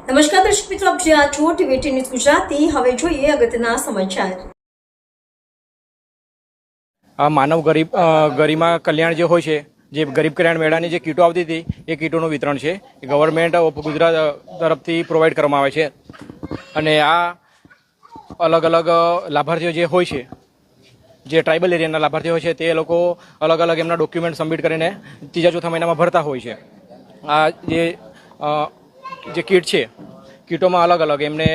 નમસ્કાર દર્શક મિત્રો, આપ જ્યાં છો ટીવી ન્યૂઝ ગુજરાતી. હવે જોઈએ અગત્યના સમાચાર. આ માનવ ગરિમા કલ્યાણ જે હોય છે, જે ગરીબ કલ્યાણ મેળાની જે કીટો આવતી હતી એ કીટોનું વિતરણ છે એ ગવર્મેન્ટ ઓફ ગુજરાત તરફથી પ્રોવાઈડ કરવામાં આવે છે. અને આ અલગ અલગ લાભાર્થીઓ જે હોય છે, જે ટ્રાઇબલ એરિયાના લાભાર્થીઓ હોય છે, તે લોકો અલગ અલગ એમના ડોક્યુમેન્ટ સબમિટ કરીને ત્રીજા ચોથા મહિનામાં ભરતા હોય છે. આ જે કીટ છે, કીટોમાં અલગ અલગ એમને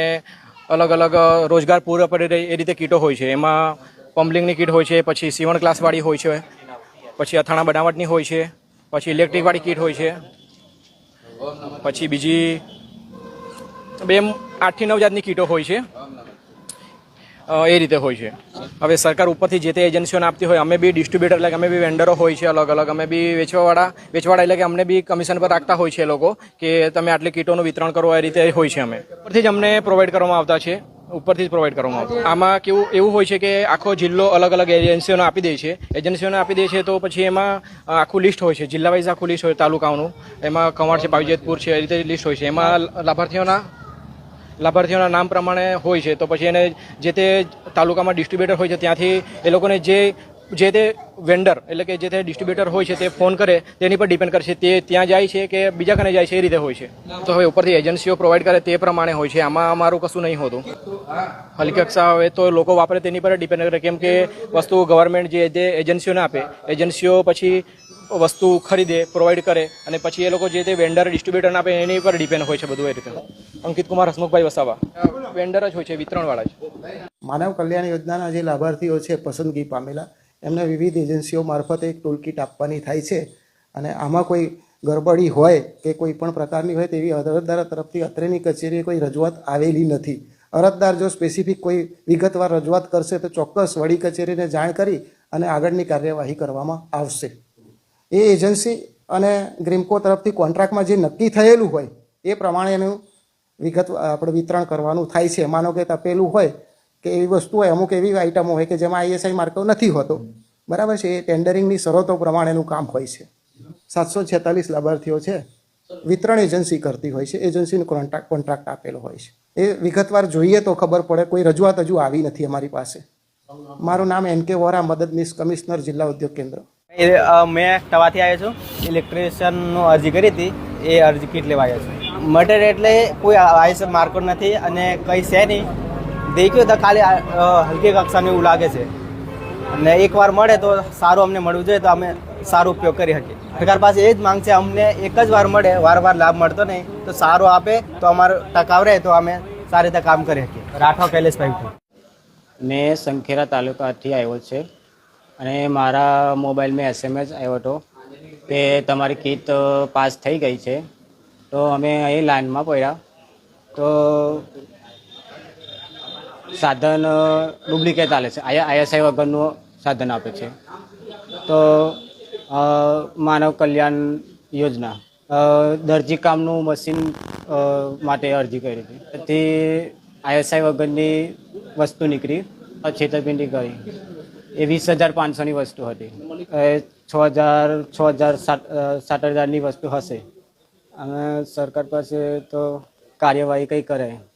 અલગ અલગ રોજગાર પૂરો પડી રહે એ રીતે કીટો હોય છે. એમાં પમ્પલિંગની કીટ હોય છે, પછી સીવણ ક્લાસવાળી હોય છે, પછી અથાણા બનાવટની હોય છે, પછી ઇલેક્ટ્રિકવાળી કીટ હોય છે, પછી બીજી 8 થી 9 જાતની કીટો હોય છે. એ રીતે હોય છે. હવે સરકાર ઉપરથી જે તે એજન્સીઓને આપતી હોય, અમે બી ડિસ્ટ્રીબ્યુટર એટલે કે અમે બી વેન્ડરો હોય છે અલગ અલગ, અમે બી વેચવાવાળા એટલે કે અમને બી કમિશન પર રાખતા હોય છે એ લોકો કે તમે આટલી કીટોનું વિતરણ કરો, એ રીતે હોય છે. અમે ઉપરથી જ અમને પ્રોવાઈડ કરવામાં આવતા છે, ઉપરથી જ પ્રોવાઈડ કરવામાં આવતા. આમાં એવું હોય છે કે આખો જિલ્લો અલગ અલગ એજન્સીઓને આપી દે છે. તો પછી એમાં આખું લિસ્ટ હોય છે, જિલ્લા વાઇઝ આખું લિસ્ટ હોય તાલુકાઓનું. એમાં કવાડ છે, પાવીજેતપુર છે, એ રીતે લિસ્ટ હોય છે. એમાં લાભાર્થીઓના નામ પ્રમાણે હોય છે. તો પછી એને જે તે તાલુકામાં ડિસ્ટ્રીબ્યુટર હોય છે, ત્યાંથી એ લોકોને જે તે વેન્ડર એટલે કે જે તે ડિસ્ટ્રીબ્યુટર હોય છે તે ફોન કરે, તેની પર ડિપેન્ડ કરે છે તે ત્યાં જાય છે કે બીજા કને જાય છે, એ રીતે હોય છે. તો હવે ઉપરથી એજન્સીઓ પ્રોવાઈડ કરે તે પ્રમાણે હોય છે. આમાં અમારું કશું નહીં હોતું. હલકી કક્ષા હવે તો લોકો વાપરે તેની પર ડિપેન્ડ કરે, કેમ કે વસ્તુ ગવર્મેન્ટ જે એજન્સીઓને આપે, એજન્સીઓ પછી વસ્તુ ખરીદે, પ્રોવાઈડ કરે, અને પછી એ લોકો જે તે વેન્ડર ડિસ્ટ્રીબ્યુટરને આપે એની પર ડિપેન્ડ હોય છે બધું. એ રીતે અંકિત કુમાર હસમુખભાઈ વસાવા વેન્ડર જ હોય છે, વિતરણવાળા છે. માનવ કલ્યાણ યોજનાના જે લાભાર્થીઓ છે પસંદગી પામેલા, એમને વિવિધ એજન્સીઓ મારફતે એક ટૂલકીટ આપવાની થાય છે. અને આમાં કોઈ ગરબડી હોય કે કોઈ પણ પ્રકારની હોય તેવી અરજદાર તરફથી અત્રેની કચેરીએ કોઈ રજૂઆત આવેલી નથી. અરજદાર જો સ્પેસિફિક કોઈ વિગતવાર રજૂઆત કરશે તો ચોક્કસ વડી કચેરીને જાણ કરી અને આગળની કાર્યવાહી કરવામાં આવશે. એ એજન્સી અને ગ્રીમકો તરફથી કોન્ટ્રાક્ટમાં જે નક્કી થયેલું હોય એ પ્રમાણેનું વિગત આપણે વિતરણ કરવાનું થાય છે. માનો કે તપેલું હોય કે એવી વસ્તુ હોય, અમુક એવી આઇટમો હોય કે જેમાં ISI માર્કો નથી હોતો, બરાબર છે, એ ટેન્ડરિંગની શરતો પ્રમાણેનું કામ હોય છે. 746 લાભાર્થીઓ છે, વિતરણ એજન્સી કરતી હોય છે, એજન્સીનો કોન્ટ્રાક્ટ આપેલો હોય છે. એ વિગતવાર જોઈએ તો ખબર પડે. કોઈ રજૂઆત હજુ આવી નથી અમારી પાસે. મારું નામ NK વોરા, મદદનીશ કમિશનર, જિલ્લા ઉદ્યોગ કેન્દ્ર. મેં તવાથી આવ્યો છું. ઇલેક્ટ્રિશિયનનું અરજી કરી હતી, એ અરજી કીટ લેવા આવ્યો છું. મટીરિયલ એટલે કોઈ ISI માર્કો નથી અને કંઈ છે નહીં. દેખ્યું તો ખાલી હલકી કક્ષાનું એવું લાગે છે. અને એકવાર મળે તો સારું અમને મળવું જોઈએ, તો અમે સારો ઉપયોગ કરી શકીએ. સરકાર પાસે એ જ માંગ છે, અમને એક જ વાર મળે, વારંવાર લાભ મળતો નહીં. તો સારો આપે તો અમારો ટકાવ રહે, તો અમે સારી રીતે કામ કરી શકીએ. રાઠવા કૈલેશભાઈ. મેં સંખેરા તાલુકાથી આવ્યો છે અને મારા મોબાઈલમાં SMS આવ્યો હતો કે તમારી કીટ પાસ થઈ ગઈ છે. તો અમે અહીં લાઇનમાં પડ્યા તો સાધન ડુપ્લિકેટ ચાલે છે, ISI વગરનું સાધન આપે છે. તો માનવ કલ્યાણ યોજના દરજી કામનું મશીન માટે અરજી કરી હતી. તેથી ISI વગરની વસ્તુ નીકળી, છેતરપિંડી કરી. એ 20,500ની વસ્તુ હતી. 7,000ની વસ્તુ હશે. અને સરકાર પાસે તો કાર્યવાહી કંઈ કરે.